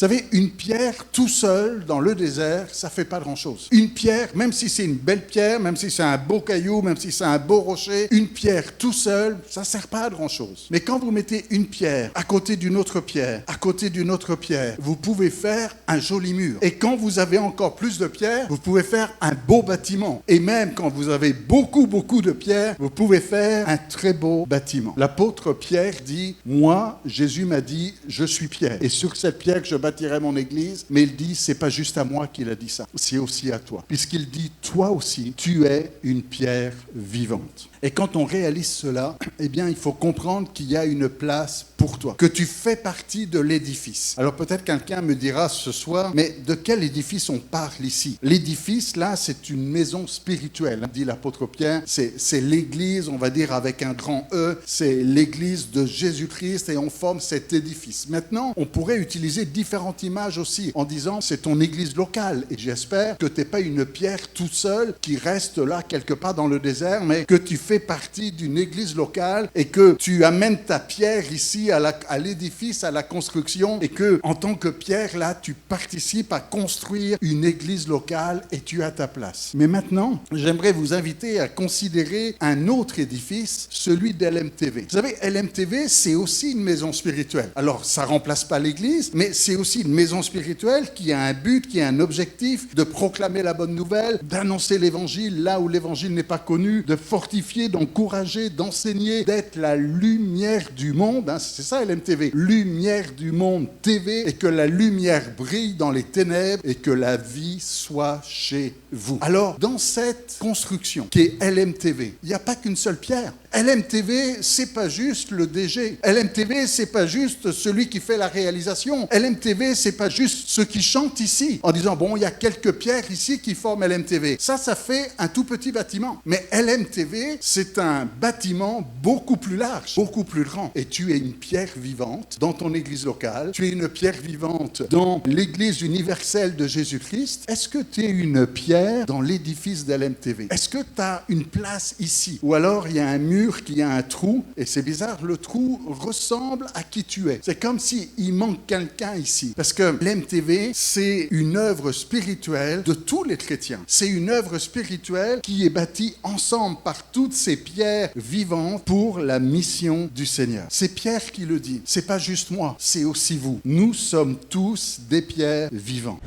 savez, une pierre tout seul dans le désert, ça fait pas grand-chose. Une pierre, même si c'est une belle pierre, même si c'est un beau caillou, même si c'est un beau rocher, une pierre tout seul, ça sert pas à grand-chose. Mais quand vous mettez une pierre à côté d'une autre pierre, à côté d'une autre pierre, vous pouvez faire un joli mur. Et quand vous avez encore plus de pierres, vous pouvez faire un beau bâtiment. Et même quand vous avez beaucoup de pierres, vous pouvez faire un très beau bâtiment. L'apôtre Pierre dit, moi, Jésus m'a dit, je suis Pierre. Et sur cette pierre que je bâtirai mon église, mais il dit, c'est pas juste à moi qu'il a dit ça, c'est aussi à toi. Puisqu'il dit, toi aussi, tu es une pierre vivante. Et quand on réalise cela, eh bien, il faut comprendre qu'il y a une place pour toi, que tu fais partie de l'édifice. Alors peut-être quelqu'un me dira ce soir, mais de quel édifice on parle ici? L'édifice, là, c'est une maison spirituelle, dit l'apôtre Pierre. C'est l'église, on va dire avec un grand E, c'est l'église de Jésus-Christ et on forme cet édifice. Maintenant, on pourrait utiliser différentes images aussi en disant c'est ton église locale. Et j'espère que tu n'es pas une pierre toute seule qui reste là quelque part dans le désert, mais que tu fais partie d'une église locale et que tu amènes ta pierre ici à l'édifice, à la construction et que en tant que pierre, là, tu participes à construire une église locale et tu as ta place. Mais maintenant, j'aimerais vous inviter à considérer un autre édifice, celui d'LMTV. Vous savez, LMTV, c'est aussi une maison spirituelle. Alors, ça ne remplace pas l'église, mais c'est aussi une maison spirituelle qui a un but, qui a un objectif de proclamer la bonne nouvelle, d'annoncer l'évangile là où l'évangile n'est pas connu, de fortifier, d'encourager, d'enseigner, d'être la lumière du monde. C'est ça LMTV, lumière du monde TV, et que la lumière brille dans les ténèbres et que la vie soit chez vous. Alors, dans cette construction qui est LMTV, il n'y a pas qu'une seule pierre. LMTV, c'est pas juste le DG. LMTV, c'est pas juste celui qui fait la réalisation. LMTV, c'est pas juste ceux qui chantent ici en disant bon, il y a quelques pierres ici qui forment LMTV. Ça fait un tout petit bâtiment. Mais LMTV, c'est un bâtiment beaucoup plus large, beaucoup plus grand. Et tu es une pierre vivante dans ton église locale. Tu es une pierre vivante dans l'église universelle de Jésus-Christ. Est-ce que tu es une pierre dans l'édifice d'LMTV? Est-ce que tu as une place ici? Ou alors il y a un mur qui a un trou, et c'est bizarre, le trou ressemble à qui tu es. C'est comme s'il manque quelqu'un ici. Parce que l'MTV, c'est une œuvre spirituelle de tous les chrétiens. C'est une œuvre spirituelle qui est bâtie ensemble par toutes ces pierres vivantes pour la mission du Seigneur. C'est Pierre qui le dit. C'est pas juste moi, c'est aussi vous. Nous sommes tous des pierres vivantes.